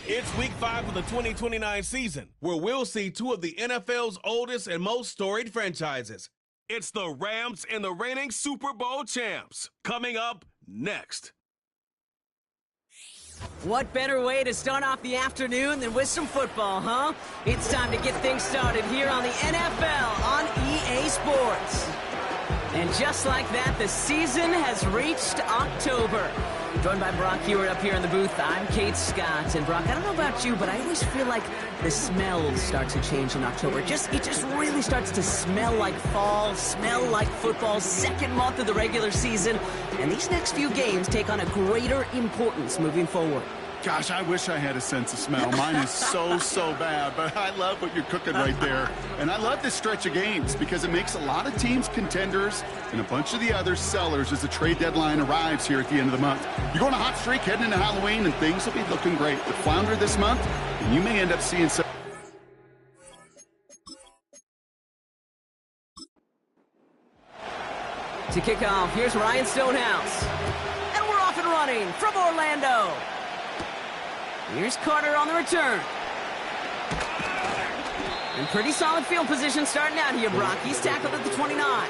It's week 5 of the 2029 season, where we'll see two of the NFL's oldest and most storied franchises. It's the Rams and the reigning Super Bowl champs. Coming up next. What better way to start off the afternoon than with some football, huh? It's time to get things started here on the NFL on EA Sports. And just like that, the season has reached October. Joined by Brock Hewitt up here in the booth, I'm Kate Scott. And Brock, I don't know about you, but I always feel like the smells start to change in October. It just really starts to smell like fall, smell like football, second month of the regular season. And these next few games take on a greater importance moving forward. Gosh, I wish I had a sense of smell. Mine is so bad, but I love what you're cooking right there. And I love this stretch of games because it makes a lot of teams contenders and a bunch of the other sellers as the trade deadline arrives here at the end of the month. You're going on a hot streak heading into Halloween, and things will be looking great. The flounder this month, and you may end up seeing some... To kick off, here's Ryan Stonehouse. And we're off and running from Orlando. Here's Carter on the return. And pretty solid field position starting out here, Brock. He's tackled at the 29.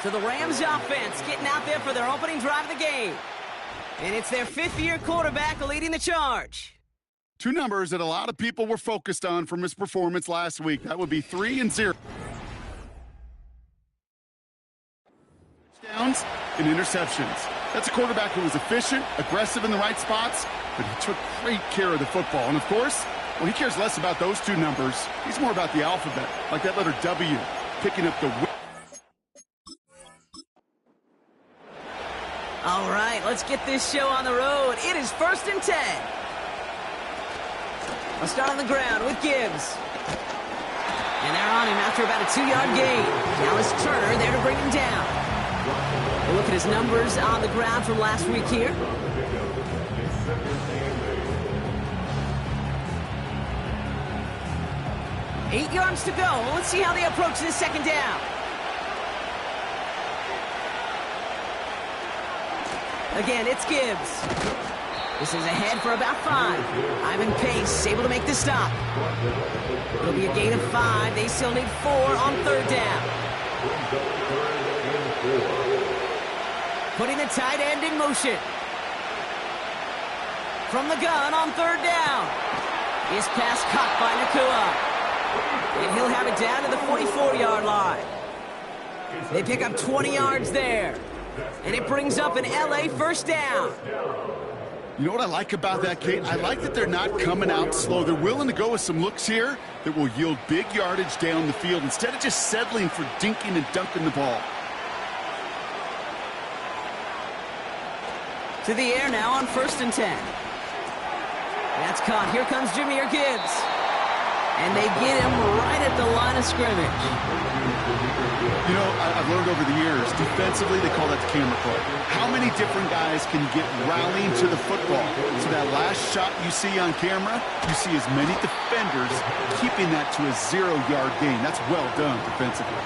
So the Rams offense getting out there for their opening drive of the game. And it's their fifth-year quarterback leading the charge. Two numbers that a lot of people were focused on from his performance last week. That would be 3 and 0. Touchdowns and interceptions. That's a quarterback who was efficient, aggressive in the right spots, but he took great care of the football. And, of course, well, he cares less about those two numbers. He's more about the alphabet, like that letter W, picking up the win. All right, let's get this show on the road. It is 1st and 10. I'll start on the ground with Gibbs. And they're on him after about a 2-yard gain. Now it's Turner there to bring him down. We'll look at his numbers on the ground from last week here. Eight yards to go. Let's see how they approach this second down. Again, it's Gibbs. This is ahead for about 5. Ivan Pace able to make the stop. It'll be a gain of 5. They still need 4 on 3rd down. Putting the tight end in motion. From the gun on 3rd down. His pass caught by Nakua. And he'll have it down to the 44-yard line. They pick up 20 yards there. And it brings up an LA first down. You know what I like about that, Kate? I like that they're not coming out slow. They're willing to go with some looks here that will yield big yardage down the field instead of just settling for dinking and dunking the ball. To the air now on 1st and 10. That's caught. Here comes Jahmyr Gibbs. And they get him right at the line of scrimmage. You know, I've learned over the years, defensively, they call that the camera club. How many different guys can you get rallying to the football? So that last shot you see on camera, you see as many defenders keeping that to a 0-yard gain. That's well done defensively.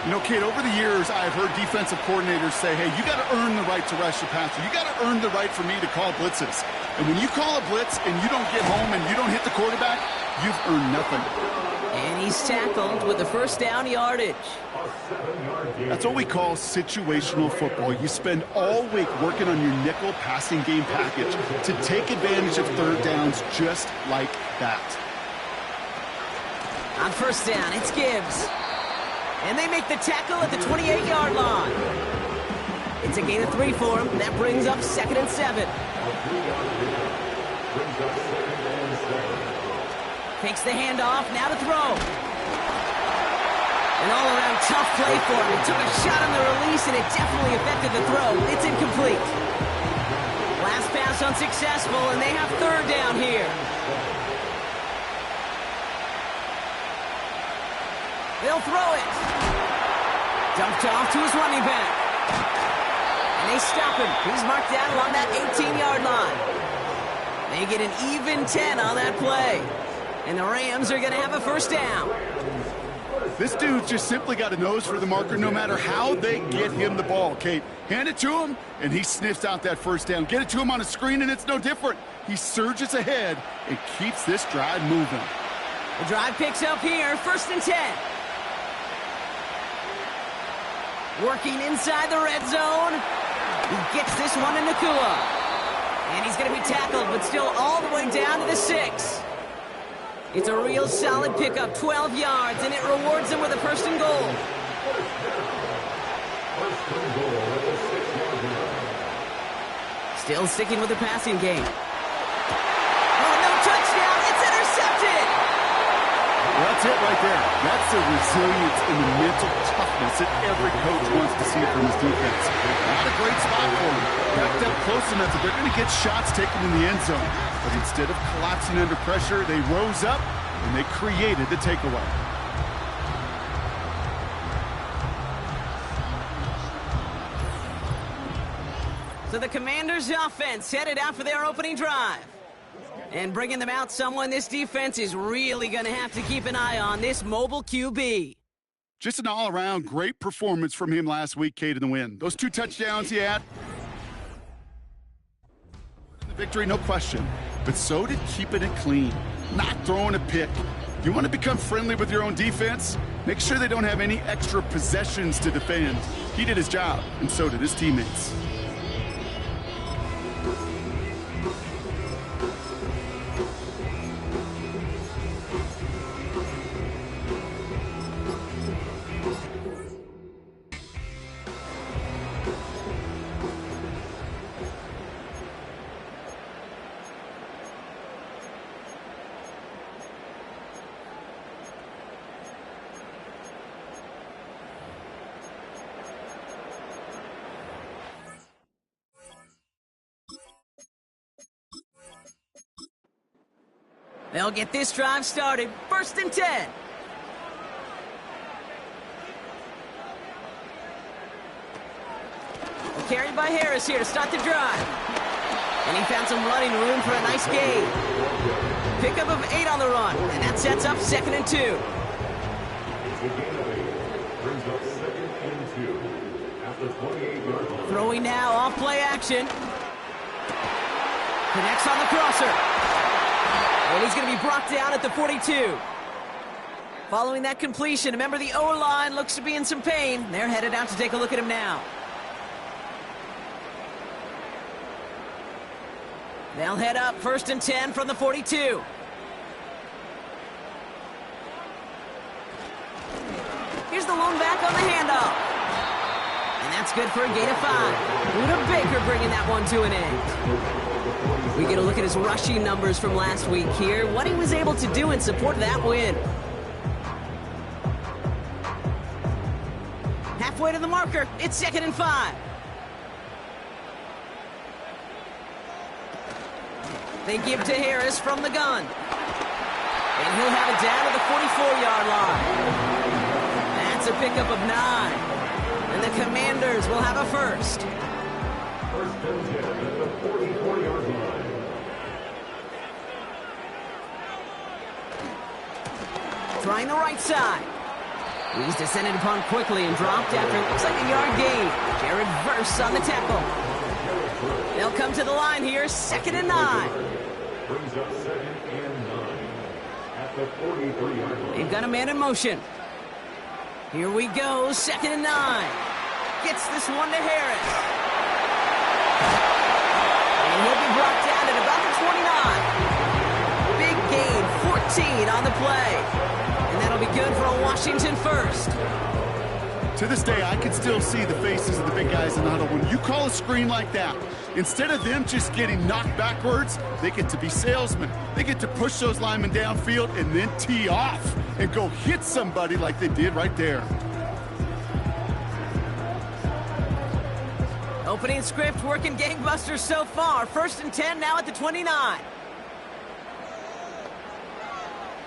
You know, Kate, over the years, I've heard defensive coordinators say, hey, you got to earn the right to rush the passer. You got to earn the right for me to call blitzes. And when you call a blitz and you don't get home and you don't hit the quarterback, you've earned nothing. And he's tackled with the first down yardage. That's what we call situational football. You spend all week working on your nickel passing game package to take advantage of 3rd downs just like that. On 1st down, it's Gibbs. And they make the tackle at the 28-yard line. It's a gain of 3 for him. That brings up 2nd and 7. Takes the handoff, now to throw. An all-around tough play for him. He took a shot on the release, and it definitely affected the throw. It's incomplete. Last pass unsuccessful, and they have 3rd down here. They'll throw it. Dumped off to his running back. And they stop him. He's marked down along that 18-yard line. They get an even 10 on that play. And the Rams are going to have a first down. This dude's just simply got a nose for the marker no matter how they get him the ball, Kate. Hand it to him, and he sniffs out that first down. Get it to him on a screen, and it's no different. He surges ahead and keeps this drive moving. The drive picks up here, 1st and 10. Working inside the red zone. He gets this one to Nakua. And he's going to be tackled, but still all the way down to the 6. It's a real solid pickup, 12 yards, and it rewards him with a 1st and goal. Still sticking with the passing game. Oh, no touchdown. It's intercepted. Well, that's it right there. That's the resilience and the mental toughness that every coach wants to see from his defense. Not a great spot for him. Backed up close enough that they're going to get shots taken in the end zone. But instead of collapsing under pressure, they rose up and they created the takeaway. So the Commanders' offense headed out for their opening drive. And bringing them out someone this defense is really going to have to keep an eye on, this mobile QB. Just an all-around great performance from him last week, Kate, in the win. Those 2 touchdowns he had. The victory, no question. But so did keeping it clean, not throwing a pick. You want to become friendly with your own defense? Make sure they don't have any extra possessions to defend. He did his job, and so did his teammates. They'll get this drive started. 1st and 10. Carried by Harris here to start the drive. And he found some running room for a nice gain. Pickup of 8 on the run. And that sets up 2nd and 2. Throwing now off play action. Connects on the crosser. And he's going to be brought down at the 42. Following that completion, remember the O-line looks to be in some pain. They're headed out to take a look at him now. They'll head up 1st and 10 from the 42. Here's the lone back on the handoff. And that's good for a gain of 5. Buda Baker bringing that one to an end. We get a look at his rushing numbers from last week here, what he was able to do in support of that win. Halfway to the marker, it's 2nd and 5. They give to Harris from the gun. And he'll have it down to the 44-yard line. That's a pickup of 9. And the Commanders will have a 1st. 1st and 10 at the 44-yard line. Trying the right side. He's descended upon quickly and dropped after it looks like a yard gain. Jared Verse on the tackle. They'll come to the line here, 2nd and 9. Brings up 2nd and 9 at the 43-yard line. They've got a man in motion. Here we go, 2nd and 9. Gets this one to Harris. And he'll be brought down at about the 29. Big gain, 14 on the play. And that'll be good for a Washington 1st. To this day, I can still see the faces of the big guys in the huddle. When you call a screen like that, instead of them just getting knocked backwards, they get to be salesmen. They get to push those linemen downfield and then tee off and go hit somebody like they did right there. Opening script working gangbusters so far. 1st and 10 now at the 29.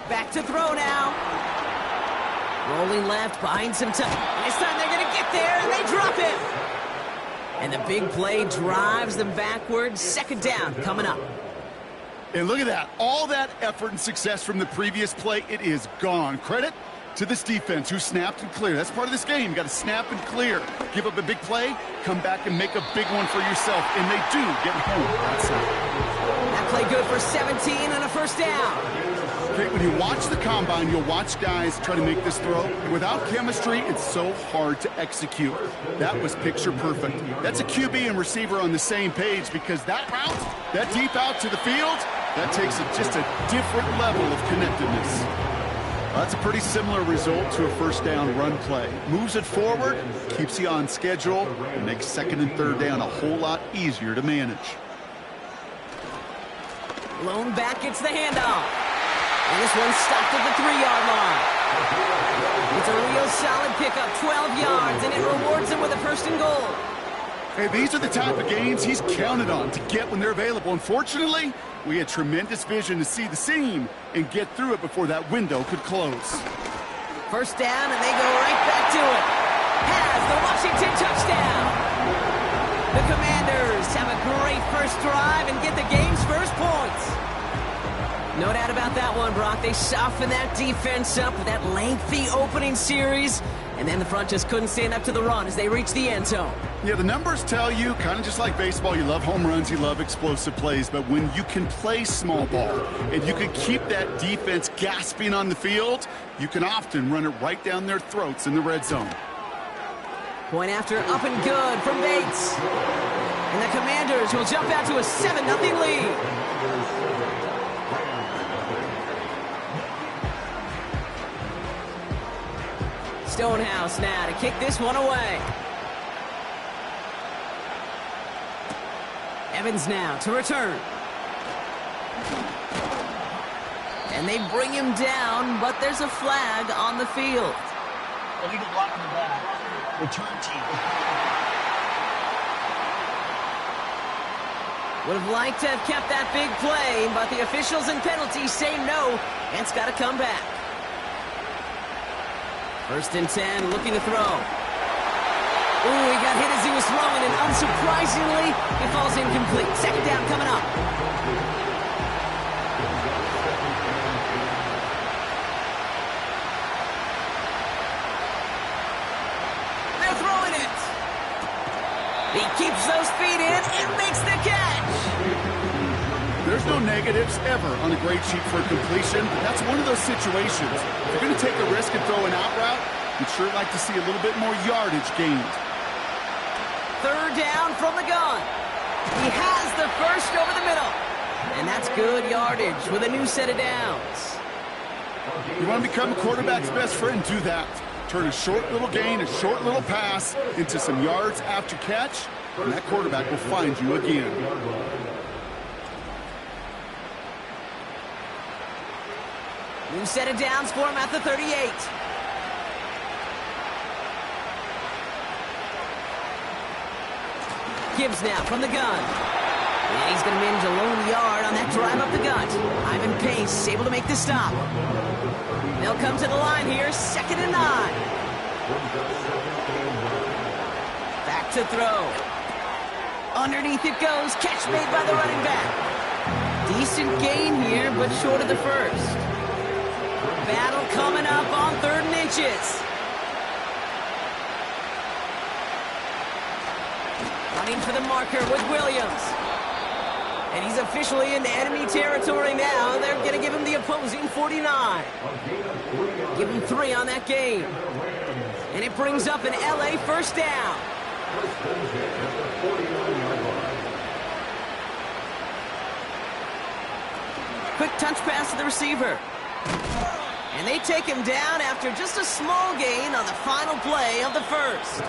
Back to throw now. Rolling left, behind some time. This time they're going to get there, and they drop it. And the big play drives them backwards. 2nd down coming up. And look at that. All that effort and success from the previous play, it is gone. Credit to this defense who snapped and cleared. That's part of this game. You got to snap and clear. Give up a big play, come back and make a big one for yourself. And they do get home. That play good for 17 and a first down. Okay, when you watch the combine, you'll watch guys try to make this throw. Without chemistry, it's so hard to execute. That was picture perfect. That's a QB and receiver on the same page because that route, that deep out to the field, that takes just a different level of connectedness. Well, that's a pretty similar result to a first down run play. Moves it forward, keeps you on schedule, and makes second and third down a whole lot easier to manage. Lone back gets the handoff. And this one's stopped at the 3-yard line. It's a real solid pickup, 12 yards, and it rewards him with a first and goal. Hey, these are the type of games he's counted on to get when they're available. Unfortunately, we had tremendous vision to see the seam and get through it before that window could close. First down, and they go right back to it. Has the Washington touchdown. The Commanders have a great first drive and get the game's first points. No doubt about that one, Brock. They softened that defense up with that lengthy opening series, and then the front just couldn't stand up to the run as they reached the end zone. Yeah, the numbers tell you, kind of just like baseball, you love home runs, you love explosive plays, but when you can play small ball and you can keep that defense gasping on the field, you can often run it right down their throats in the red zone. Point after up and good from Bates. And the Commanders will jump out to a 7-0 lead. Stonehouse now to kick this one away. Evans now to return. And they bring him down, but there's a flag on the field. Illegal block in the back. Return team. Would have liked to have kept that big play, but the officials and penalties say no, and it's got to come back. First and 10, looking to throw. Ooh, he got hit as he was throwing, and unsurprisingly, it falls incomplete. Second down coming up. They're throwing it. He keeps those feet in and makes the catch. There's no negatives ever on a grade sheet for a completion, but that's one of those situations. If you're going to take a risk and throw an out route, you'd sure like to see a little bit more yardage gained. Third down from the gun. He has the first over the middle. And that's good yardage with a new set of downs. You want to become a quarterback's best friend, do that. Turn a short little gain, a short little pass into some yards after catch, and that quarterback will find you again. New set of downs for him at the 38. Gibbs now from the gun. And he's going to manage a lone yard on that drive up the gut. Ivan Pace able to make the stop. They'll come to the line here, 2nd and 9. Back to throw. Underneath it goes. Catch made by the running back. Decent gain here, but short of the first. Battle coming up on 3rd and inches. Running for the marker with Williams. And he's officially into enemy territory now. They're going to give him the opposing 49. Give him 3 on that game. And it brings up an LA first down. Quick touch pass to the receiver. And they take him down after just a small gain on the final play of the first.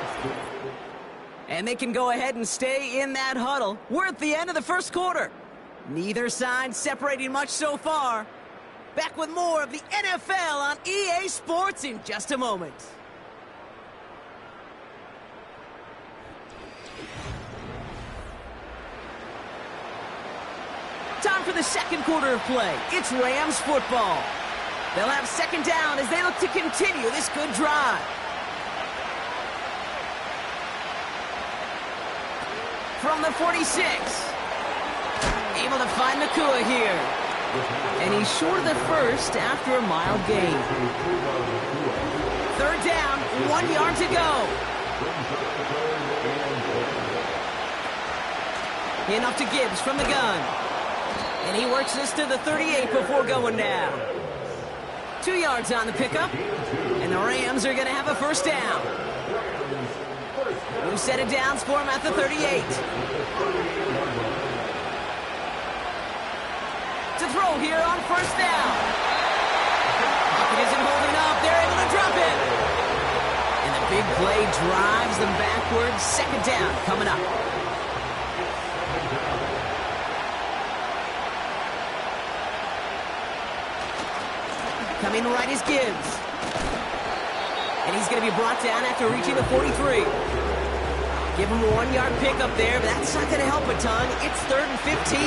And they can go ahead and stay in that huddle. We're at the end of the first quarter. Neither side separating much so far. Back with more of the NFL on EA Sports in just a moment. Time for the second quarter of play. It's Rams football. They'll have 2nd down as they look to continue this good drive. From the 46. Able to find Nakua here. And he's short of the first after a mile gain. Third down, 1 yard to go. In off to Gibbs from the gun. And he works this to the 38 before going down. 2 yards on the pickup. And the Rams are going to have a first down. New set of downs for him at the 38. To throw here on first down. Pocket isn't holding up. They're able to drop it. And the big play drives them backwards. Second down coming up. Coming right is Gibbs. And he's going to be brought down after reaching the 43. Give him a 1 yard pickup there, but that's not going to help a ton. It's 3rd and 15.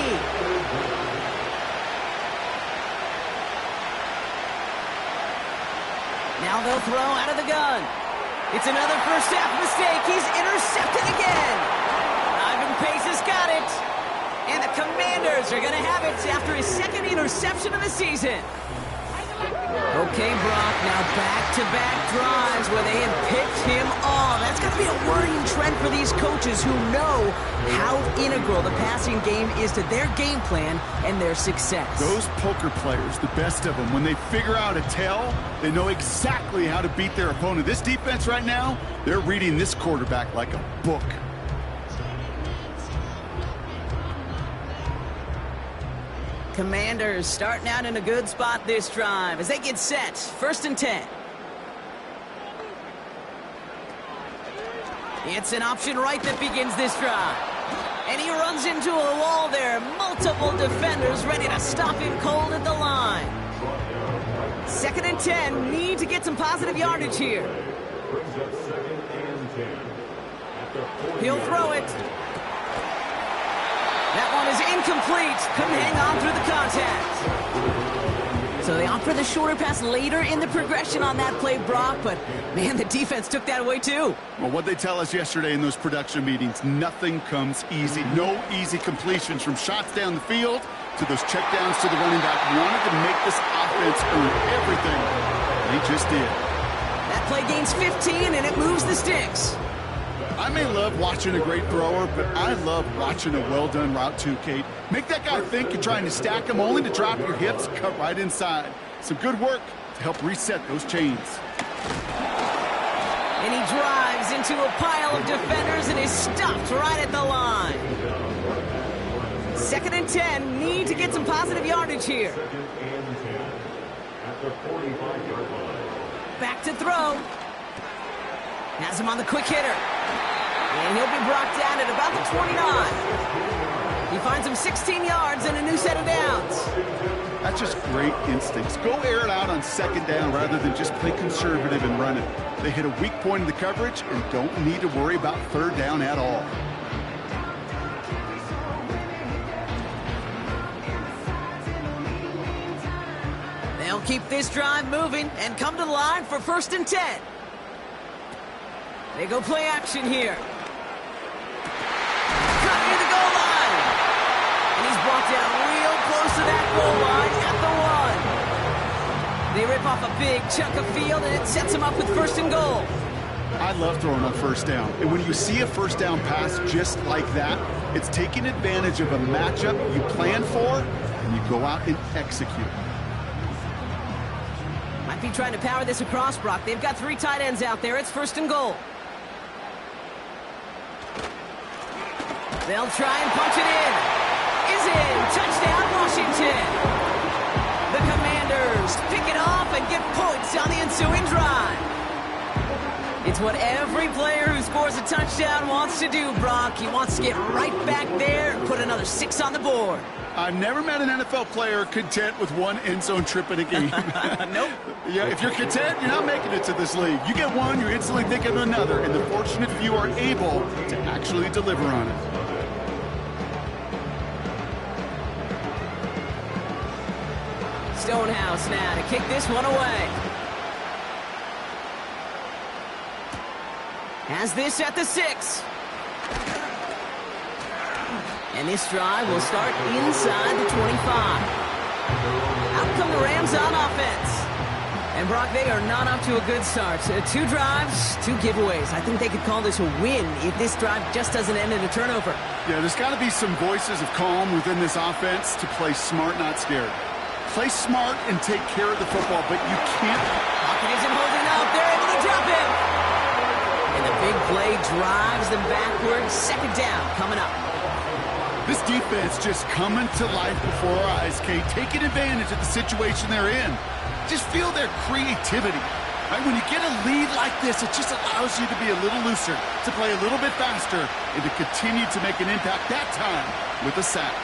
Now they'll throw out of the gun. It's another first half mistake. He's intercepted again. Ivan Pace has got it. And the Commanders are going to have it after his second interception of the season. Okay, Brock, now back-to-back drives where they have picked him off. That's got to be a worrying trend for these coaches who know how integral the passing game is to their game plan and their success. Those poker players, the best of them, when they figure out a tell, they know exactly how to beat their opponent. This defense right now, they're reading this quarterback like a book. Commanders starting out in a good spot this drive as they get set. 1st and 10. It's an option right that begins this drive. And he runs into a wall there. Multiple defenders ready to stop him cold at the line. 2nd and 10. Need to get some positive yardage here. He'll throw it. That one is incomplete. Couldn't hang on through the contact. So they opt for the shorter pass later in the progression on that play, Brock. But, man, the defense took that away, too. Well, what they tell us yesterday in those production meetings, nothing comes easy. No easy completions from shots down the field to those checkdowns to the running back. Wanted to make this offense earn everything. They just did. That play gains 15, and it moves the sticks. I may love watching a great thrower, but I love watching a well-done route too, Kate. Make that guy think you're trying to stack him only to drop your hips, cut right inside. Some good work to help reset those chains. And he drives into a pile of defenders and is stopped right at the line. 2nd and 10. Need to get some positive yardage here. Back to throw. Has him on the quick hitter. And he'll be brought down at about the 29. He finds him 16 yards and a new set of downs. That's just great instincts. Go air it out on 2nd down rather than just play conservative and run it. They hit a weak point in the coverage and don't need to worry about 3rd down at all. They'll keep this drive moving and come to the line for 1st and 10. They go play action here. Cut near the goal line. And he's brought down real close to that goal line at the 1. They rip off a big chunk of field, and it sets him up with 1st and goal. I love throwing on 1st down. And when you see a 1st down pass just like that, it's taking advantage of a matchup you plan for, and you go out and execute. Might be trying to power this across, Brock. They've got 3 tight ends out there. It's 1st and goal. They'll try and punch it in. Is in. Touchdown, Washington. The Commanders pick it off and get points on the ensuing drive. It's what every player who scores a touchdown wants to do, Brock. He wants to get right back there and put another 6 on the board. I've never met an NFL player content with 1 end zone trip in a game. Nope. Yeah, if you're content, you're not making it to this league. You get one, you're instantly thinking of another, and the fortunate few are able to actually deliver on it. Stonehouse now to kick this one away. Has this at the 6. And this drive will start inside the 25. Out come the Rams on offense. And Brock, they are not up to a good start. 2 drives, 2 giveaways. I think they could call this a win if this drive just doesn't end in a turnover. Yeah, there's got to be some voices of calm within this offense to play smart, not scared. Play smart and take care of the football, but you can't. Pocket isn't holding up. They're able to drop him. And the big play drives them backwards. 2nd down coming up. This defense just coming to life before our eyes, Kate, taking advantage of the situation they're in. Just feel their creativity. Right? When you get a lead like this, it just allows you to be a little looser, to play a little bit faster, and to continue to make an impact that time with a sack.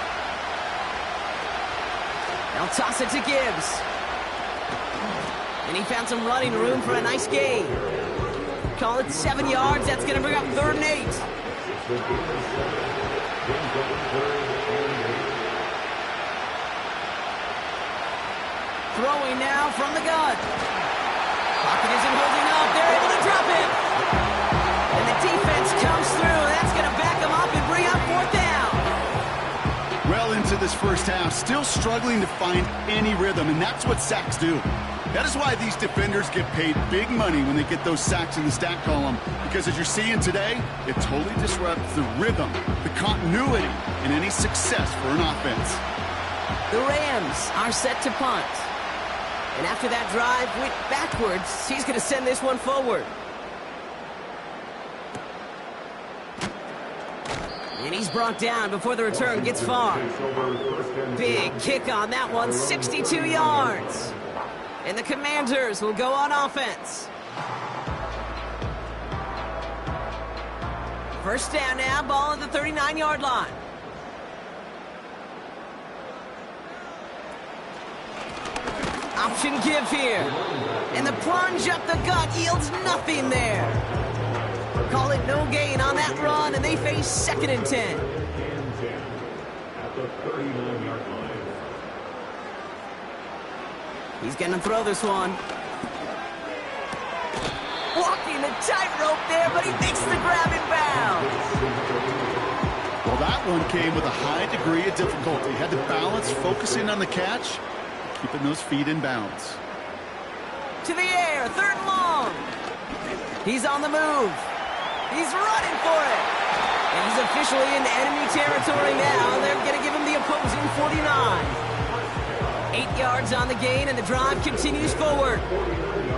They'll toss it to Gibbs. And he found some running room for a nice gain. Call it 7 yards. That's going to bring up 3rd and 8. Throwing now from the gun. Pocket isn't holding up. They're able to drop it. And the defense comes through. That's going to back them up and bring up 4th down. Well into this first half, still struggling to find any rhythm, and that's what sacks do. That is why these defenders get paid big money when they get those sacks in the stat column, because as you're seeing today, it totally disrupts the rhythm, the continuity, and any success for an offense. The Rams are set to punt. And after that drive went backwards, he's going to send this one forward. And he's brought down before the return gets far. Big kick on that one, 62 yards. And the Commanders will go on offense. 1st down now, ball at the 39-yard line. Option give here. And the plunge up the gut yields nothing there. Call it no gain on that run, and they face 2nd and 10. At the 39-yard line. He's going to throw this one. Walking the tightrope there, but he makes the grab in bounds. Well, that one came with a high degree of difficulty. Had to balance focusing on the catch, keeping those feet in bounds. To the air, 3rd and long. He's on the move. He's running for it. And he's officially into enemy territory now. They're going to give him the opposing 49. 8 yards on the gain, and the drive continues forward.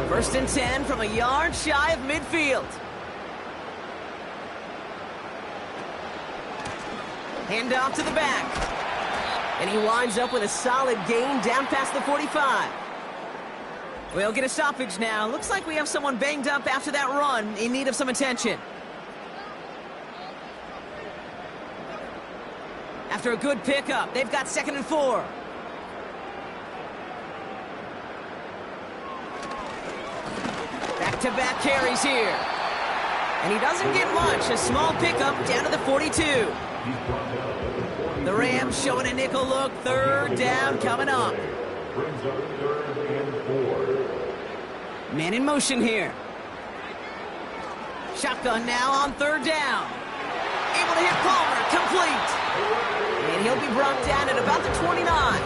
1st and 10 from a yard shy of midfield. Hand off to the back. And he winds up with a solid gain down past the 45. We'll get a stoppage now. Looks like we have someone banged up after that run, in need of some attention. After a good pickup, they've got 2nd and 4. Back-to-back carries here. And he doesn't get much. A small pickup down to the 42. The Rams showing a nickel look. 3rd down coming up. Brings up 3rd and 4. Man in motion here. Shotgun now on 3rd down. Able to hit Palmer. Complete. And he'll be brought down at about the 29.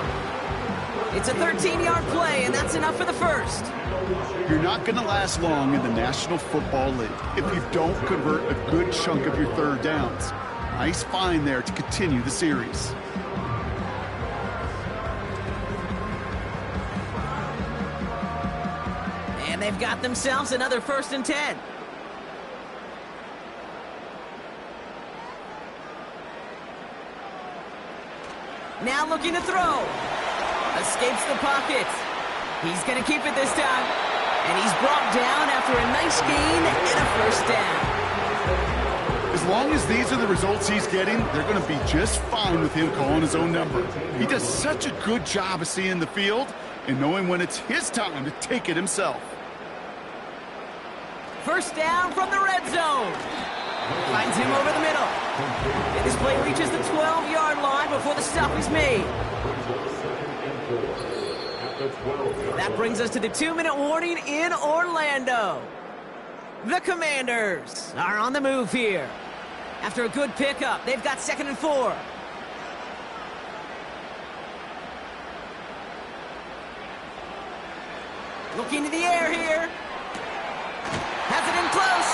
It's a 13-yard play, and that's enough for the 1st. You're not going to last long in the National Football League if you don't convert a good chunk of your 3rd downs. Nice find there to continue the series. And they've got themselves another 1st and 10. Now looking to throw. Escapes the pocket. He's going to keep it this time. And he's brought down after a nice gain and a 1st down. As long as these are the results he's getting, they're going to be just fine with him calling his own number. He does such a good job of seeing the field and knowing when it's his time to take it himself. 1st down from the red zone. Finds him over the middle. And this play reaches the 12-yard line before the stop is made. That brings us to the 2-minute warning in Orlando. The Commanders are on the move here. After a good pickup, they've got 2nd and 4. Looking to the air here. Has it in close.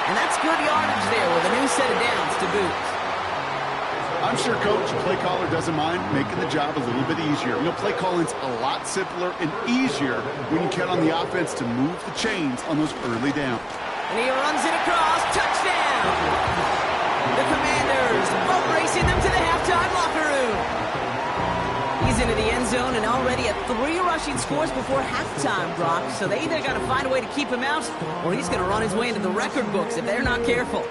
And that's good yardage there with a new set of downs to boot. I'm sure Coach, play caller doesn't mind making the job a little bit easier. You know, play calling's a lot simpler and easier when you count on the offense to move the chains on those early downs. And he runs it across. Touchdown! The Commanders boat racing them to the halftime locker room. He's into the end zone and already at 3 rushing scores before halftime, Brock. So they either got to find a way to keep him out or he's going to run his way into the record books if they're not careful.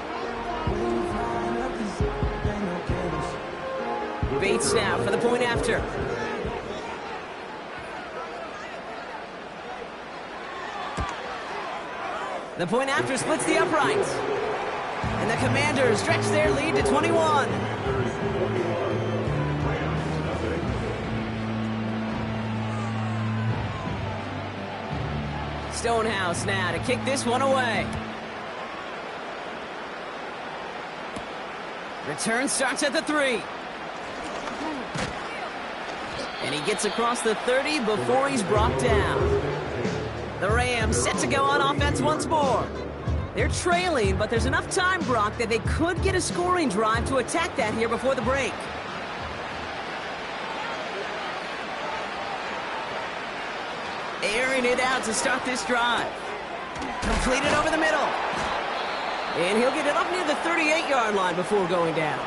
Bates now for the point after. The point after splits the uprights. And the Commanders stretch their lead to 21. Stonehouse now to kick this one away. Return starts at the 3. And he gets across the 30 before he's brought down. The Rams set to go on offense once more. They're trailing, but there's enough time, Brock, that they could get a scoring drive to attack that here before the break. Airing it out to start this drive. Completed over the middle. And he'll get it up near the 38-yard line before going down.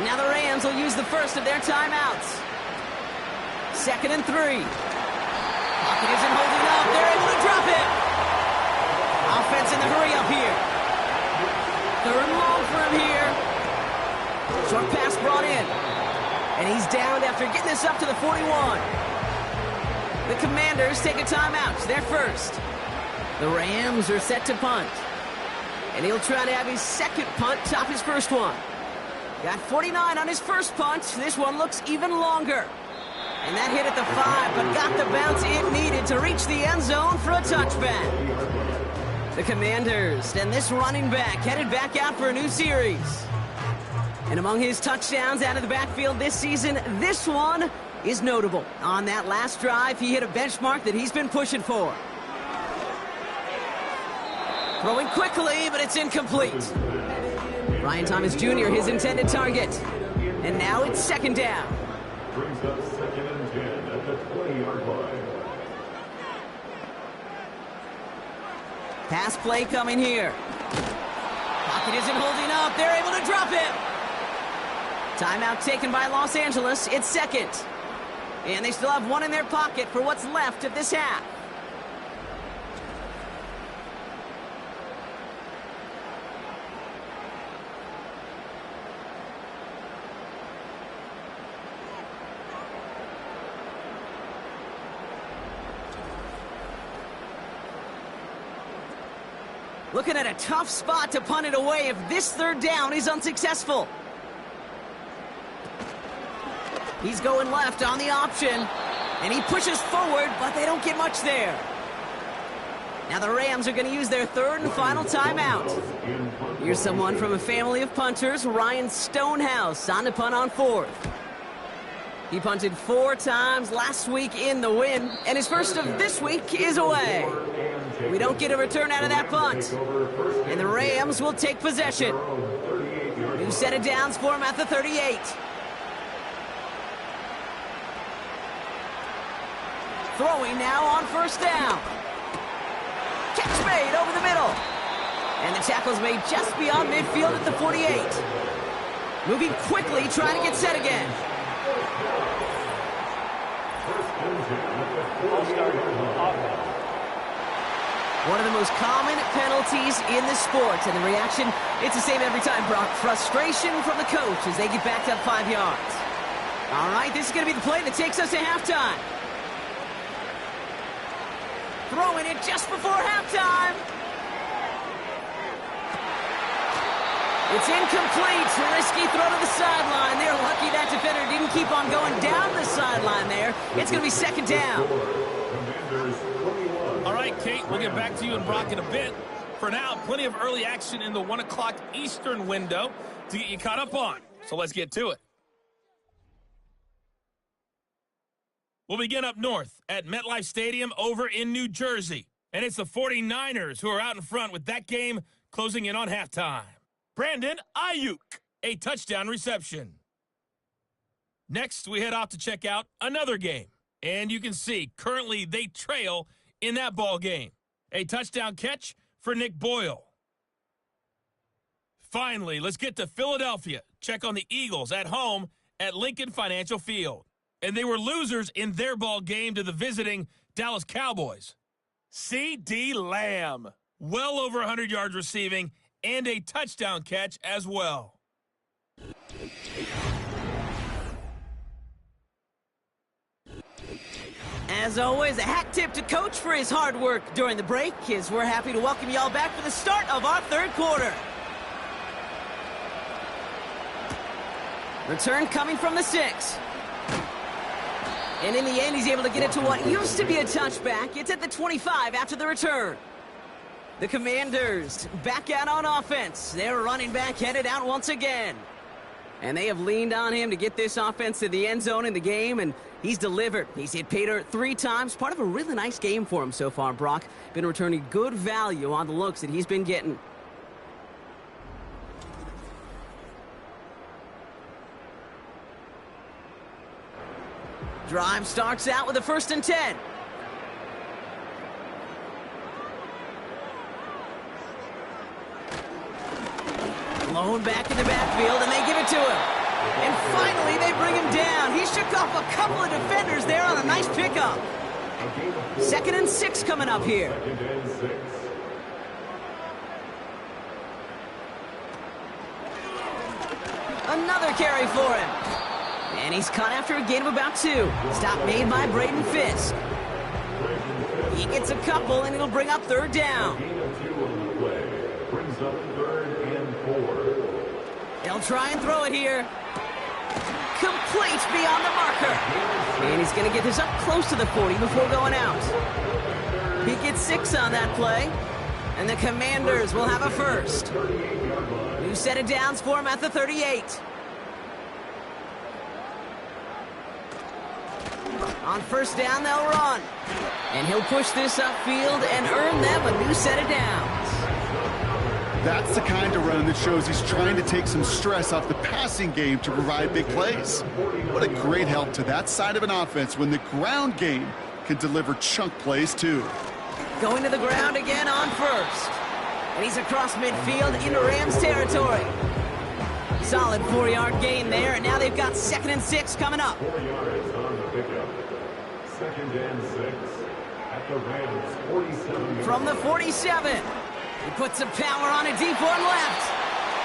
Now the Rams will use the first of their timeouts. 2nd and 3. Pocket isn't holding up. They're able to drop it. Offense in the hurry up here. 3rd and long for him here. Short pass brought in. And he's downed after getting this up to the 41. The Commanders take a timeout. They're first. The Rams are set to punt. And he'll try to have his second punt top his first one. Got 49 on his first punt. This one looks even longer. And that hit at the 5, but got the bounce it needed to reach the end zone for a touchback. The Commanders and this running back headed back out for a new series. And among his touchdowns out of the backfield this season, this one is notable. On that last drive, he hit a benchmark that he's been pushing for. Throwing quickly, but it's incomplete. Ryan Thomas Jr., his intended target. And now it's 2nd down. Brings up 2nd and 10 at the 20-yard line. Pass play coming here. Pocket isn't holding up. They're able to drop it. Timeout taken by Los Angeles. It's 2nd. And they still have one in their pocket for what's left of this half. Looking at a tough spot to punt it away if this 3rd down is unsuccessful. He's going left on the option, and he pushes forward, but they don't get much there. Now the Rams are going to use their 3rd and final timeout. Here's someone from a family of punters, Ryan Stonehouse, on to punt on 4th. He punted 4 times last week in the win, and his first of this week is away. We don't get a return out of that punt. And the Rams will take possession. New set of downs for him at the 38. Throwing now on 1st down. Catch made over the middle. And the tackle's made just beyond midfield at the 48. Moving quickly, trying to get set again. One of the most common penalties in the sport, and the reaction, it's the same every time, Brock. Frustration from the coach as they get backed up 5 yards. All right, this is going to be the play that takes us to halftime. Throwing it just before halftime. It's incomplete. Risky throw to the sideline. They're lucky that defender didn't keep on going down the sideline there. It's going to be 2nd down. All right, Kate, we'll get back to you and Brock in a bit. For now, plenty of early action in the 1 o'clock Eastern window to get you caught up on. So let's get to it. will begin up north at MetLife Stadium over in New Jersey. And it's the 49ers who are out in front with that game closing in on halftime. Brandon Ayuk, a touchdown reception. Next, we head off to check out another game. And you can see, currently they trail in that ball game. A touchdown catch for Nick Boyle. Finally, let's get to Philadelphia. Check on the Eagles at home at Lincoln Financial Field. And they were losers in their ball game to the visiting Dallas Cowboys. C.D. Lamb, well over 100 yards receiving and a touchdown catch as well. As always, a hat tip to Coach for his hard work during the break, as we're happy to welcome y'all back for the start of our third quarter. Return coming from the 6. And in the end, he's able to get it to what used to be a touchback. It's at the 25 after the return. The Commanders back out on offense. Their running back headed out once again. And they have leaned on him to get this offense to the end zone in the game, and he's delivered. He's hit pay dirt 3 times. Part of a really nice game for him so far, Brock. Been returning good value on the looks that he's been getting. Drive starts out with a 1st and 10. Blown back in the backfield, and they give it to him. And finally, they bring him down. He shook off a couple of defenders there on a nice pickup. 2nd and 6 coming up here. Another carry for him. And he's caught after a gain of about 2. Stop made by Braden Fisk. He gets a couple, and it'll bring up 3rd down. They'll try and throw it here. Complete beyond the marker. And he's going to get this up close to the 40 before going out. He gets 6 on that play. And the Commanders will have a 1st. New set of downs for him at the 38. On 1st down, they'll run. And he'll push this upfield and earn them a new set of downs. That's the kind of run that shows he's trying to take some stress off the passing game to provide big plays. What a great help to that side of an offense when the ground game can deliver chunk plays too. Going to the ground again on 1st. And he's across midfield into Rams territory. Solid 4-yard gain there, and now they've got 2nd and 6 coming up. 4 yards on the pickup. 2nd and 6 at the Rams 47. From the 47. He puts some power on a deep one left.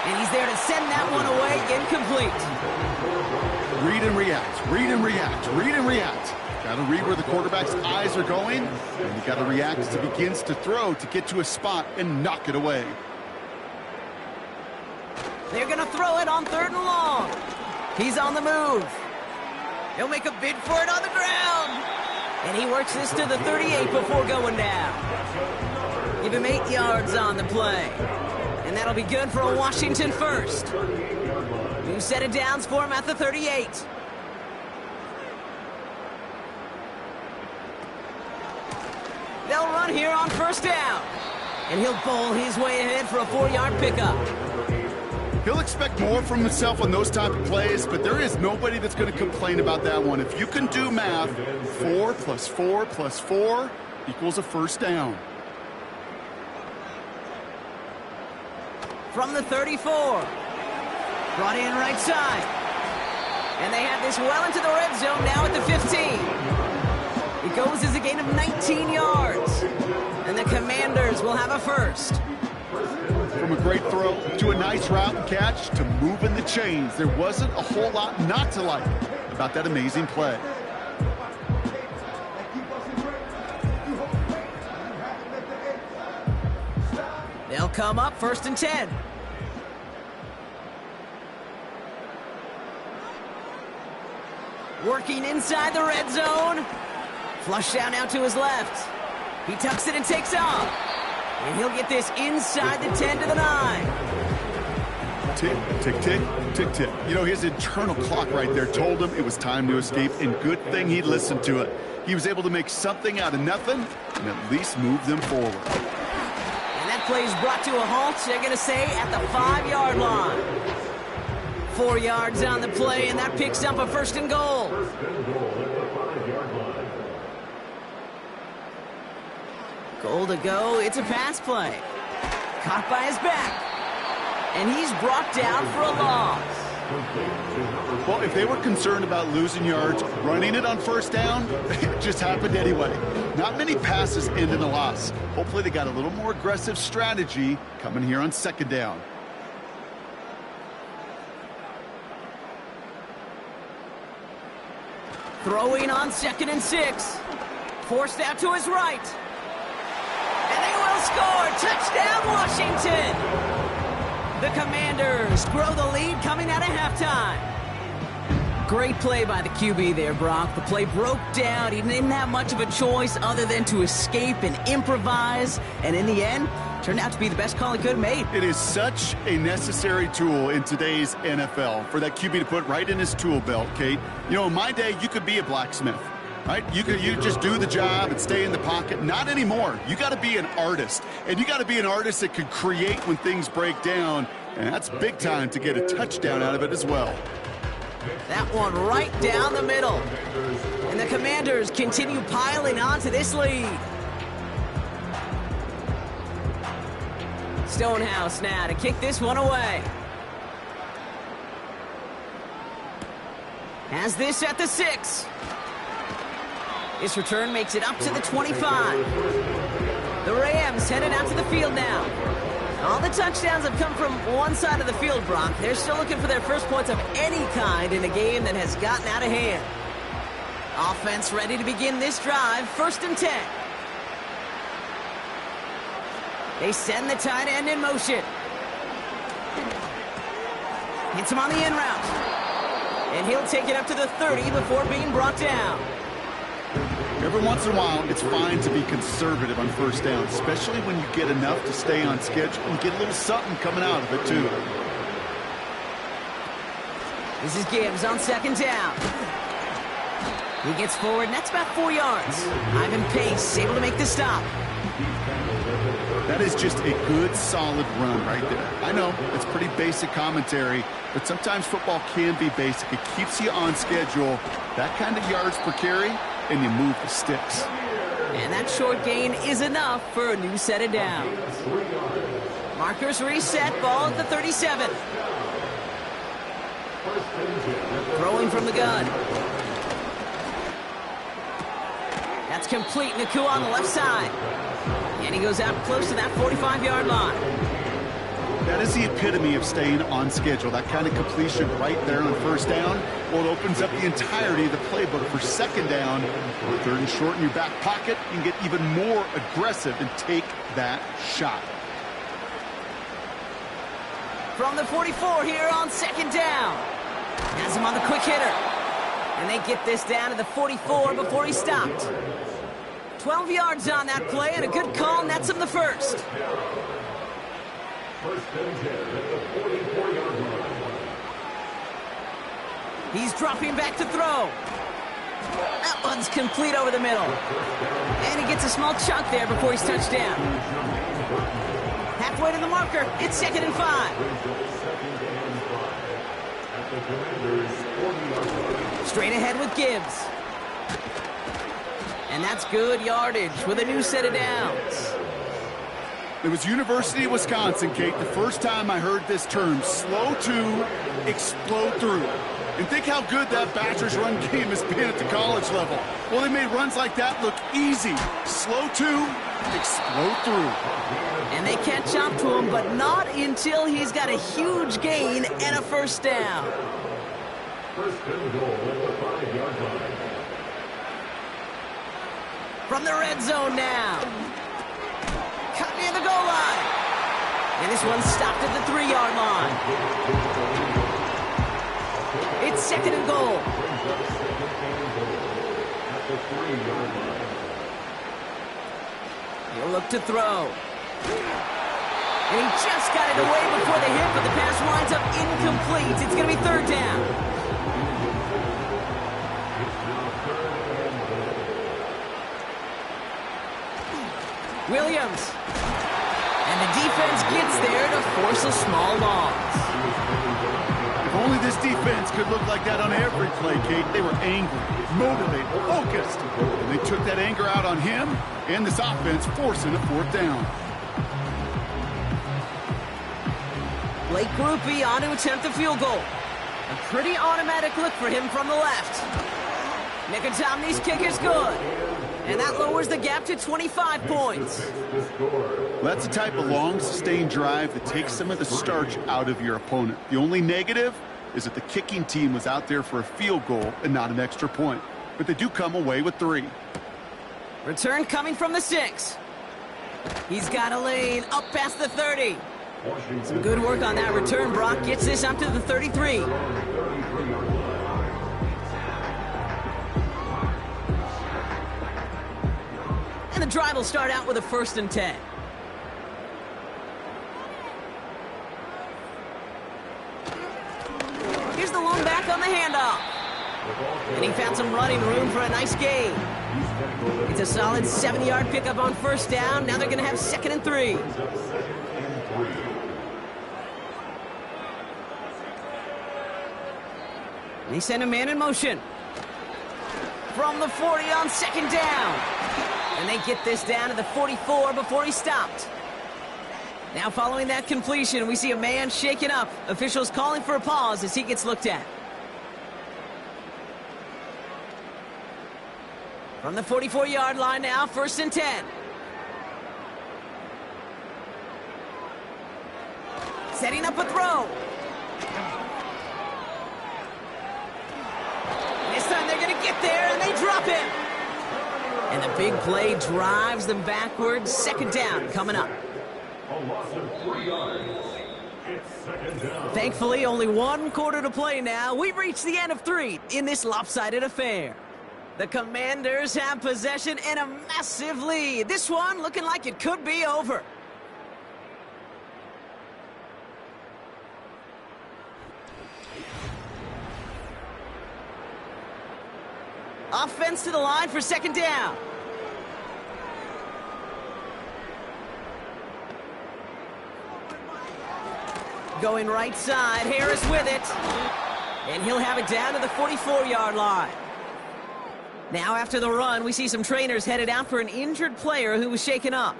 And he's there to send that one away incomplete. Read and react, read and react, read and react. Got to read where the quarterback's eyes are going, and you got to react as he begins to throw to get to a spot and knock it away. They're going to throw it on 3rd and long. He's on the move. He'll make a bid for it on the ground. And he works this to the 38 before going down. Give him 8 yards on the play. And that'll be good for a Washington 1st. New set of downs for him at the 38. They'll run here on 1st down. And he'll bowl his way ahead for a 4-yard pickup. He'll expect more from himself on those type of plays, but there is nobody that's going to complain about that one. If you can do math, 4 plus 4 plus 4 equals a 1st down. From the 34. Brought in right side. And they have this well into the red zone now at the 15. It goes as a gain of 19 yards. And the Commanders will have a 1st. From a great throw to a nice route and catch to moving the chains, there wasn't a whole lot not to like about that amazing play. They'll come up 1st and 10. Working inside the red zone. Flush down now to his left. He tucks it and takes off. And he'll get this inside the 10 to the 9. Tick, tick, tick, tick, tick. You know, his internal clock right there told him it was time to escape, and good thing he listened to it. He was able to make something out of nothing and at least move them forward. And that play is brought to a halt, they're going to say, at the 5-yard line. 4 yards on the play, and that picks up a first and goal. First and goal at the 5-yard line. Goal to go. It's a pass play. Caught by his back. And he's brought down for a loss. Well, if they were concerned about losing yards, running it on first down, it just happened anyway. Not many passes end in a loss. Hopefully they got a little more aggressive strategy coming here on second down. Throwing on 2nd and 6. Forced out to his right. And they will score. Touchdown, Washington. The Commanders grow the lead coming out of halftime. Great play by the QB there, Brock. The play broke down. He didn't have much of a choice other than to escape and improvise. And in the end, turned out to be the best call he could have made. It is such a necessary tool in today's NFL for that QB to put right in his tool belt, Kate. You know, in my day, you could be a blacksmith, right? You just do the job and stay in the pocket. Not anymore. You got to be an artist, and you got to be an artist that can create when things break down, and that's big time to get a touchdown out of it as well. That one right down the middle. And the Commanders continue piling on to this lead. Stonehouse now to kick this one away. Has this at the 6. This return makes it up to the 25. The Rams headed out to the field now. All the touchdowns have come from one side of the field, Brock. They're still looking for their first points of any kind in a game that has gotten out of hand. Offense ready to begin this drive. 1st and 10. They send the tight end in motion. Hits him on the in route. And he'll take it up to the 30 before being brought down. Every once in a while, it's fine to be conservative on first down, especially when you get enough to stay on schedule and get a little something coming out of it, too. This is Gibbs on 2nd down. He gets forward, and that's about 4 yards. Ivan Pace able to make the stop. That is just a good, solid run right there. I know, it's pretty basic commentary, but sometimes football can be basic. It keeps you on schedule. That kind of yards per carry, and you move the sticks. And that short gain is enough for a new set of downs. Markers reset, ball at the 37. Throwing from the gun. That's complete. Nakua on the left side. And he goes out close to that 45-yard line. That is the epitome of staying on schedule. That kind of completion right there on first down. Well, it opens up the entirety of the playbook for second down. 3rd and short in your back pocket. You can get even more aggressive and take that shot. From the 44 here on 2nd down. Has him on the quick hitter. And they get this down to the 44 before he stopped. 12 yards on that play, and a good call nets him the first. He's dropping back to throw. That one's complete over the middle. And he gets a small chunk there before he's touched down. Halfway to the marker, it's 2nd and 5. Straight ahead with Gibbs. And that's good yardage with a new set of downs. It was University of Wisconsin, Kate, the first time I heard this term, slow to explode through. And think how good that Badgers run game has been at the college level. Well, they made runs like that look easy. Slow to explode through. And they catch up to him, but not until he's got a huge gain and a first down. First and goal at the 5-yard line. From the red zone now. Cut near the goal line. And this one stopped at the 3-yard line. It's 2nd and goal. He'll look to throw. And he just got it away before the hit, but the pass winds up incomplete. It's going to be third down. Williams. And the defense gets there to force a small loss. If only this defense could look like that on every play, Kate. They were angry, motivated, focused. And they took that anger out on him and this offense, forcing a fourth down. Blake Grupe on to attempt the field goal. A pretty automatic look for him from the left. Nicotomny's kick is good. And that lowers the gap to 25 points. That's the type of long, sustained drive that takes some of the starch out of your opponent. The only negative is that the kicking team was out there for a field goal and not an extra point. But they do come away with 3. Return coming from the 6. He's got a lane up past the 30. Some good work on that return. Brock gets this up to the 33. And the drive will start out with a 1st and 10. Here's the lone back on the handoff. And he found some running room for a nice gain. It's a solid 7-yard pickup on 1st down. Now they're going to have 2nd and 3. They send a man in motion. From the 40 on 2nd down. And they get this down to the 44 before he stopped. Now following that completion, we see a man shaken up. Officials calling for a pause as he gets looked at. From the 44-yard line now, 1st and 10. Setting up a throw. This time they're going to get there, and they drop him. And the big play drives them backwards. 2nd down coming up. A loss of 3 yards. It's 2nd down. Thankfully, only 1 quarter to play now. We've reached the end of 3 in this lopsided affair. The Commanders have possession and a massive lead. This one looking like it could be over. Offense to the line for 2nd down. Going right side, Harris with it. And he'll have it down to the 44-yard line. Now after the run, we see some trainers headed out for an injured player who was shaken up.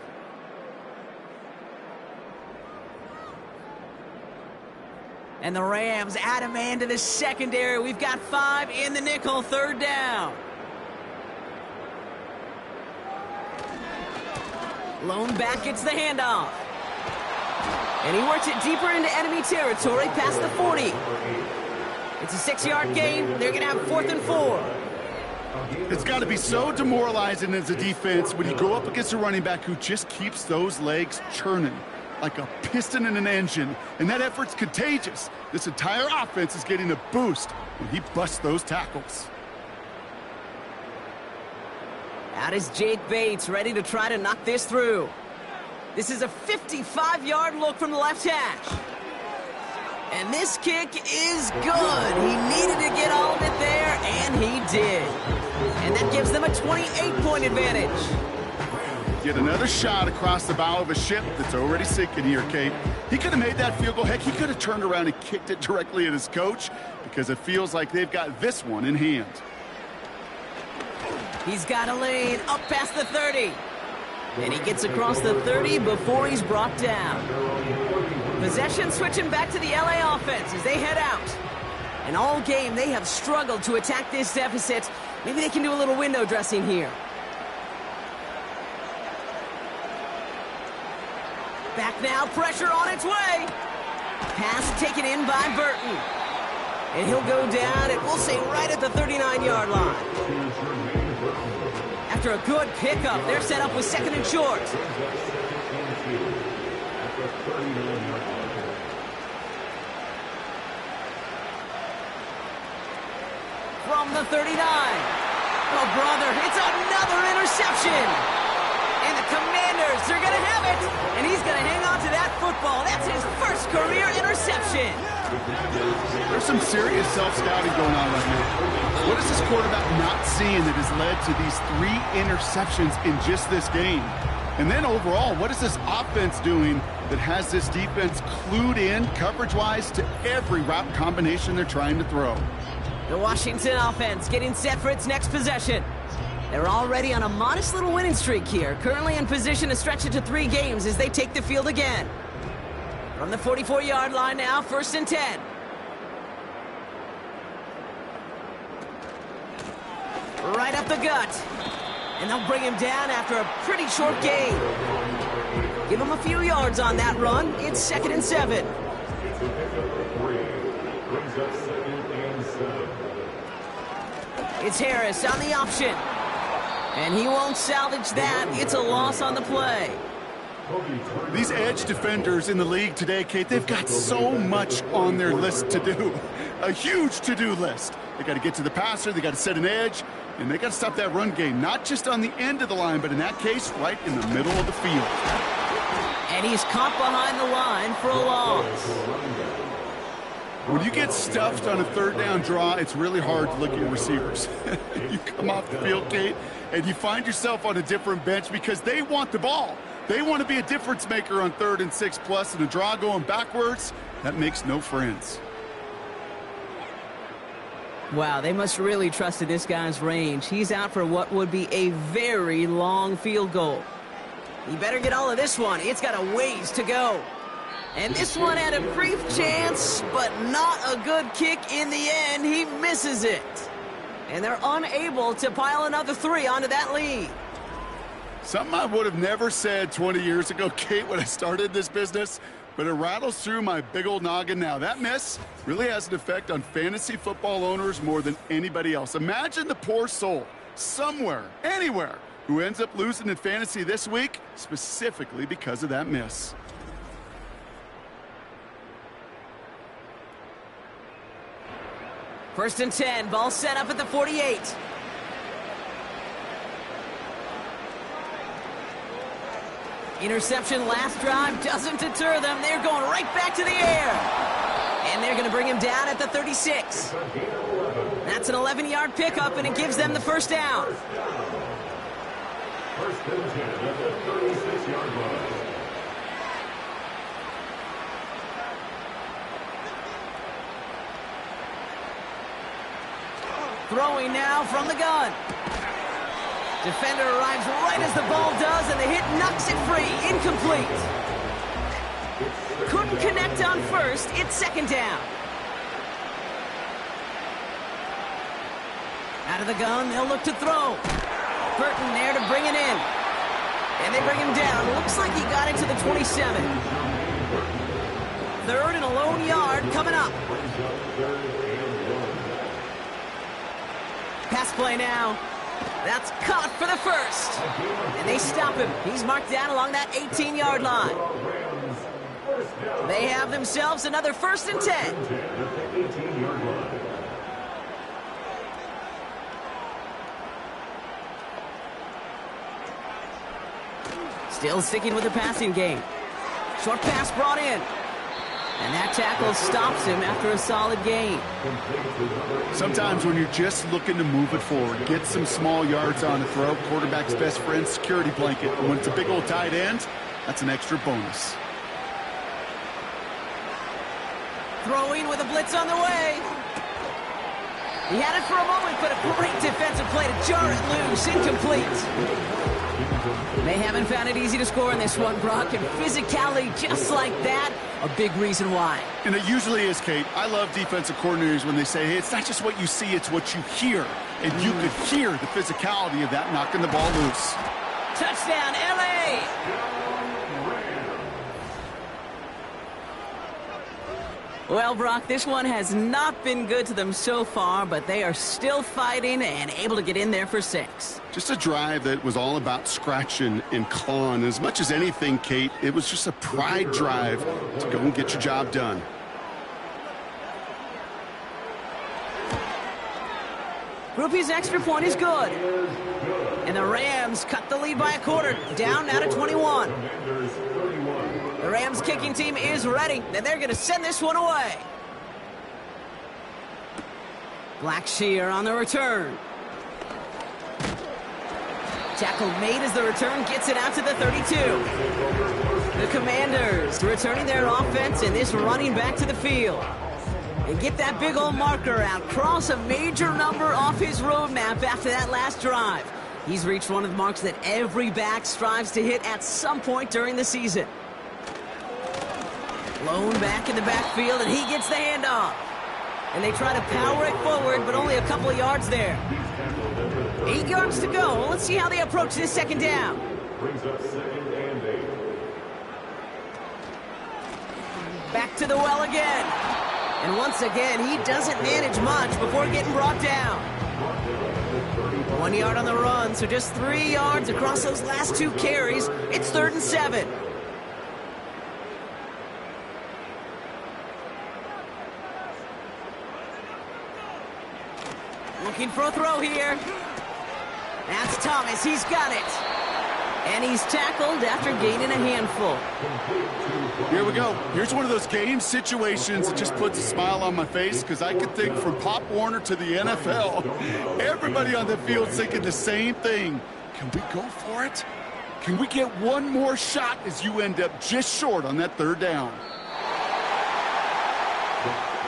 And the Rams add a man to the secondary. We've got 5 in the nickel, 3rd down. Lone back gets the handoff. And he works it deeper into enemy territory past the 40. It's a 6-yard gain. They're going to have 4th and 4. It's got to be so demoralizing as a defense when you go up against a running back who just keeps those legs churning like a piston in an engine, and that effort's contagious. This entire offense is getting a boost when he busts those tackles. Out is Jake Bates, ready to try to knock this through. This is a 55-yard look from the left hash. And this kick is good. He needed to get all of it there, and he did. And that gives them a 28-point advantage. Get another shot across the bow of a ship that's already sinking here, Kate. He could have made that field goal. Heck, he could have turned around and kicked it directly at his coach because it feels like they've got this one in hand. He's got a lane up past the 30. And he gets across the 30 before he's brought down. Possession switching back to the LA offense as they head out. And all game, they have struggled to attack this deficit. Maybe they can do a little window dressing here. Back now, pressure on its way. Pass taken in by Burton. And he'll go down, and we'll say right at the 39-yard line. After a good pickup, they're set up with 2nd and short. From the 39. Oh, brother, it's another interception. And the Commanders defenders. They're going to have it. And he's going to hang on to that football. That's his first career interception. There's some serious self-scouting going on right now. What is this quarterback not seeing that has led to these 3 interceptions in just this game? And then overall, what is this offense doing that has this defense clued in coverage-wise to every route combination they're trying to throw? The Washington offense getting set for its next possession. They're already on a modest little winning streak here, currently in position to stretch it to 3 games as they take the field again. From the 44-yard line now, 1st and 10. Right up the gut. And they'll bring him down after a pretty short gain. Give him a few yards on that run. It's 2nd and 7. It's a pickup of 3. Brings up 2nd and 7. It's Harris on the option. And he won't salvage that. It's a loss on the play. These edge defenders in the league today, Kate, they've got so much on their list to do. A huge to-do list. They got to get to the passer, they got to set an edge, and they got to stop that run game, not just on the end of the line, but in that case, right in the middle of the field. And he's caught behind the line for a loss. When you get stuffed on a 3rd down draw, it's really hard to look at your receivers. You come off the field, Kate, and you find yourself on a different bench because they want the ball. They want to be a difference maker on 3rd and 6 plus, and a draw going backwards, that makes no friends. Wow, they must really trusted this guy's range. He's out for what would be a very long field goal. He better get all of this one. It's got a ways to go. And this one had a brief chance, but not a good kick in the end. He misses it. And they're unable to pile another 3 onto that lead. Something I would have never said 20 years ago, Kate, when I started this business, but it rattles through my big old noggin now. That miss really has an effect on fantasy football owners more than anybody else. Imagine the poor soul somewhere, anywhere, who ends up losing in fantasy this week specifically because of that miss. First and 10, ball set up at the 48. Interception last drive doesn't deter them. They're going right back to the air. And they're going to bring him down at the 36. That's an 11-yard pickup, and it gives them the 1st down. First and 10 at the 36-yard line. Throwing now from the gun. Defender arrives right as the ball does, and the hit knocks it free. Incomplete. Couldn't connect on 1st. It's 2nd down. Out of the gun, they'll look to throw. Burton there to bring it in. And they bring him down. Looks like he got it to the 27. 3rd and a lone yard coming up. Pass play now. That's caught for the 1st. And they stop him. He's marked down along that 18-yard line. They have themselves another 1st and 10. Still sticking with the passing game. Short pass brought in. And that tackle stops him after a solid gain. Sometimes when you're just looking to move it forward, get some small yards on a throw, quarterback's best friend, security blanket. And when it's a big old tight end, that's an extra bonus. Throwing with a blitz on the way. He had it for a moment, but a great defensive play to jar it loose. Incomplete. They haven't found it easy to score in this one, Brock, and physicality just like that, a big reason why. And it usually is, Kate. I love defensive coordinators when they say, hey, it's not just what you see, it's what you hear. And you could hear the physicality of that knocking the ball loose. Touchdown, L.A.! Well, Brock, this one has not been good to them so far, but they are still fighting and able to get in there for 6. Just a drive that was all about scratching and clawing. As much as anything, Kate, it was just a pride drive to go and get your job done. Groupie's extra point is good. And the Rams cut the lead by a quarter, down now to 21. The Rams kicking team is ready, and they're going to send this one away. Blackshear on the return. Tackle made as the return gets it out to the 32. The Commanders returning their offense and this running back to the field. And get that big old marker out. Cross a major number off his roadmap after that last drive. He's reached one of the marks that every back strives to hit at some point during the season. Lone back in the backfield, and he gets the handoff. And they try to power it forward, but only a couple of yards there. 8 yards to go. Well, let's see how they approach this second down. Brings up 2nd and 8. Back to the well again. And once again, he doesn't manage much before getting brought down. 1 yard on the run, so just 3 yards across those last 2 carries. It's 3rd and 7. Looking for a throw here. That's Thomas. He's got it. And he's tackled after gaining a handful. Here we go. Here's one of those game situations that just puts a smile on my face because I could think from Pop Warner to the NFL, everybody on the field thinking the same thing. Can we go for it? Can we get one more shot as you end up just short on that 3rd down?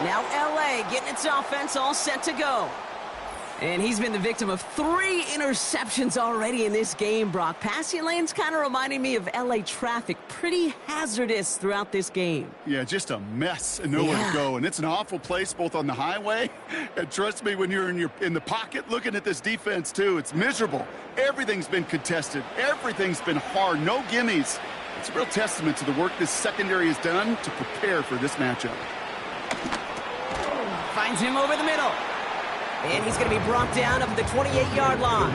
Now LA getting its offense all set to go. And he's been the victim of 3 interceptions already in this game, Brock. Passing lanes kind of reminding me of LA traffic. Pretty hazardous throughout this game. Yeah, just a mess and nowhere to go. And it's an awful place both on the highway. And trust me, when you're in the pocket looking at this defense, too, it's miserable. Everything's been contested. Everything's been hard. No gimmies. It's a real testament to the work this secondary has done to prepare for this matchup. Finds him over the middle. And he's going to be brought down up at the 28-yard line.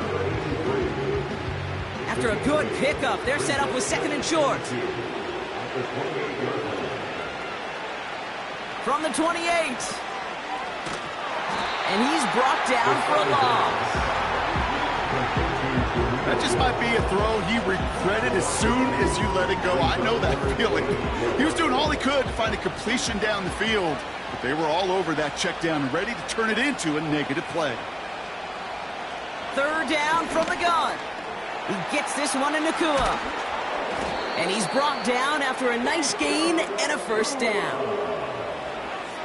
After a good pickup, they're set up with 2nd and short. From the 28. And he's brought down for a loss. That just might be a throw he regretted as soon as you let it go. I know that feeling. He was doing all he could to find a completion down the field. But they were all over that check down, ready to turn it into a negative play. 3rd down from the gun. He gets this one in Nakua. And he's brought down after a nice gain and a 1st down.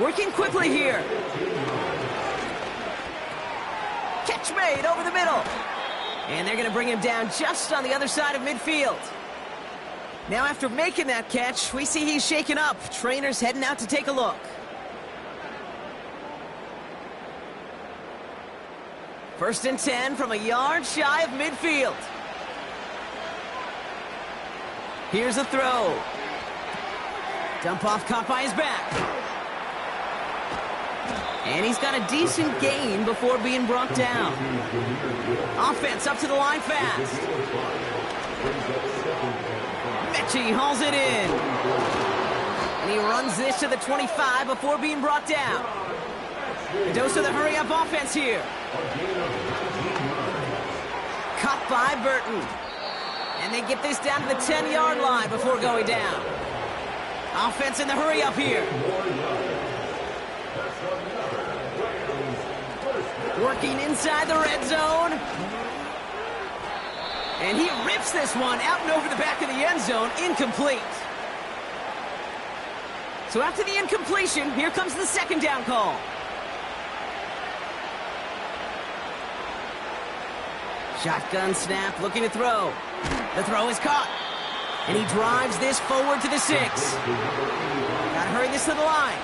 Working quickly here. Catch made over the middle. And they're going to bring him down just on the other side of midfield. Now after making that catch, we see he's shaken up. Trainer's heading out to take a look. 1st and 10 from a yard shy of midfield. Here's a throw. Dump off caught by his back. And he's got a decent gain before being brought down. Offense up to the line fast. Mechie hauls it in. And he runs this to the 25 before being brought down. A dose of the hurry-up offense here. Caught by Burton. And they get this down to the 10-yard line before going down. Offense in the hurry-up here. Working inside the red zone. And he rips this one out and over the back of the end zone. Incomplete. So after the incompletion, here comes the 2nd down call. Shotgun snap, looking to throw. The throw is caught. And he drives this forward to the 6. Gotta hurry this to the line.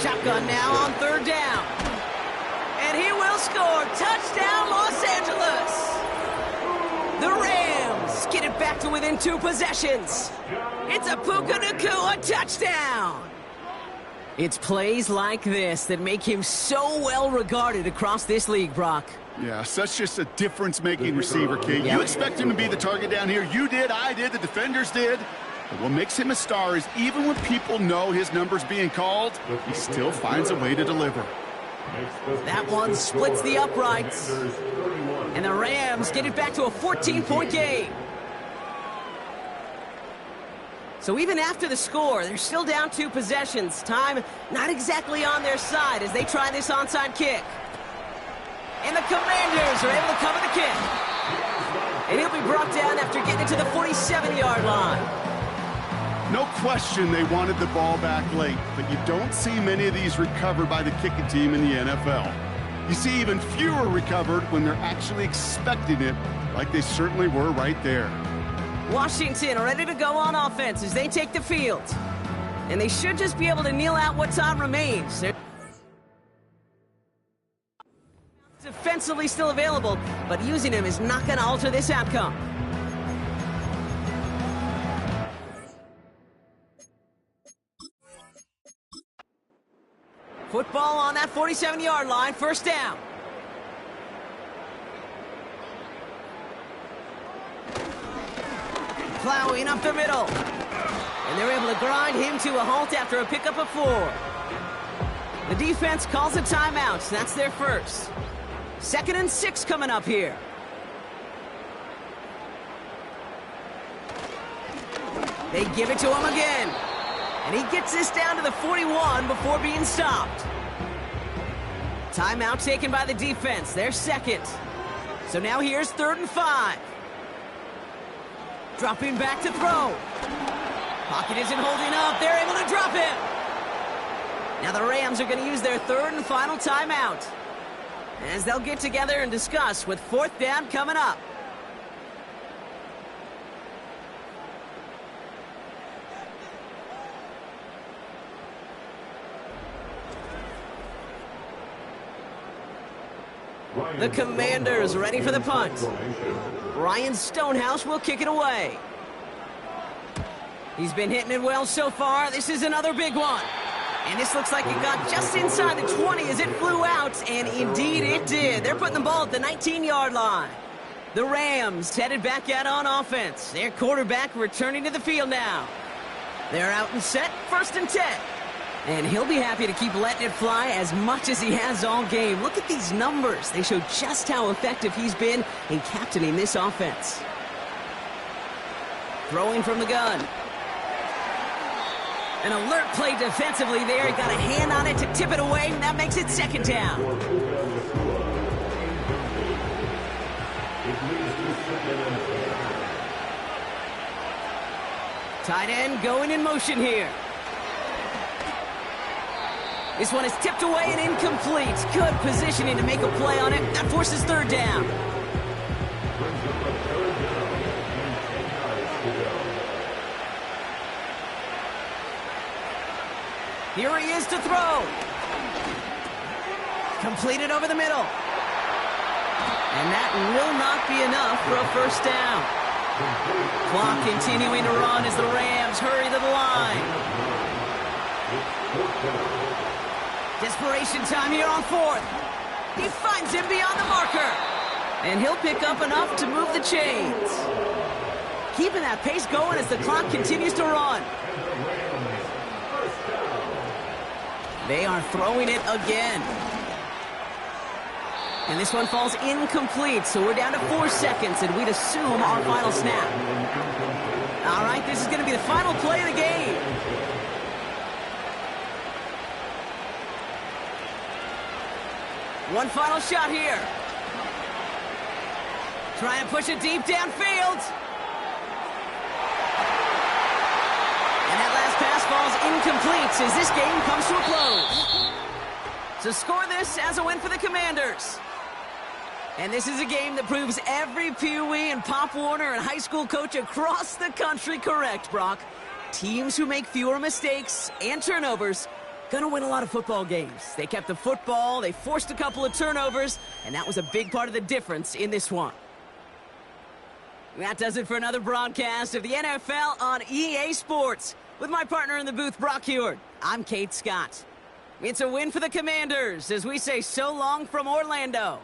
Shotgun now on 3rd down. And he will score. Touchdown, Los Angeles. The Rams get it back to within 2 possessions. It's a Puka Nacua touchdown. It's plays like this that make him so well regarded across this league, Brock. Yeah, such just a difference-making receiver, Kate. You expect him to be the target down here. You did, I did, the defenders did. But what makes him a star is even when people know his number's being called, he still finds a way to deliver. That one splits the uprights. And the Rams get it back to a 14-point game. So even after the score, they're still down 2 possessions. Time not exactly on their side as they try this onside kick. And the Commanders are able to cover the kick. And he'll be brought down after getting it to the 47-yard line. No question they wanted the ball back late, but you don't see many of these recovered by the kicking team in the NFL. You see even fewer recovered when they're actually expecting it, like they certainly were right there. Washington ready to go on offense as they take the field. And they should just be able to kneel out what time remains. They're defensively still available, but using him is not going to alter this outcome. Football on that 47-yard line, first down. Plowing up the middle. And they're able to grind him to a halt after a pickup of 4. The defense calls a timeout. That's their first. 2nd and 6 coming up here. They give it to him again. And he gets this down to the 41 before being stopped. Timeout taken by the defense. Their second. So now here's 3rd and 5. Dropping back to throw. Pocket isn't holding up. They're able to drop him. Now the Rams are going to use their 3rd and final timeout, as they'll get together and discuss with 4th down coming up. The Commanders ready for the punt. Ryan Stonehouse will kick it away. He's been hitting it well so far. This is another big one. And this looks like it got just inside the 20 as it flew out, and indeed it did. They're putting the ball at the 19-yard line. The Rams headed back out on offense. Their quarterback returning to the field now. They're out and set, 1st and 10. And he'll be happy to keep letting it fly as much as he has all game. Look at these numbers. They show just how effective he's been in captaining this offense. Throwing from the gun. An alert play defensively there. He got a hand on it to tip it away, and that makes it 2nd down. Tight end going in motion here. This one is tipped away and incomplete. Good positioning to make a play on it. That forces 3rd down. Here he is to throw. Completed over the middle. And that will not be enough for a 1st down. Clock continuing to run as the Rams hurry to the line. Desperation time here on 4th. He finds him beyond the marker. And he'll pick up enough to move the chains. Keeping that pace going as the clock continues to run. They are throwing it again. And this one falls incomplete, so we're down to 4 seconds, and we'd assume our final snap. All right, this is going to be the final play of the game. One final shot here. Trying to push it deep downfield. And that last pass falls incomplete as this game comes to a close. So score this as a win for the Commanders. And this is a game that proves every Pee Wee and Pop Warner and high school coach across the country correct, Brock. Teams who make fewer mistakes and turnovers gonna win a lot of football games. They kept the football, they forced a couple of turnovers, and that was a big part of the difference in this one. That does it for another broadcast of the NFL on EA Sports. With my partner in the booth, Brock Heward, I'm Kate Scott. It's a win for the Commanders as we say so long from Orlando.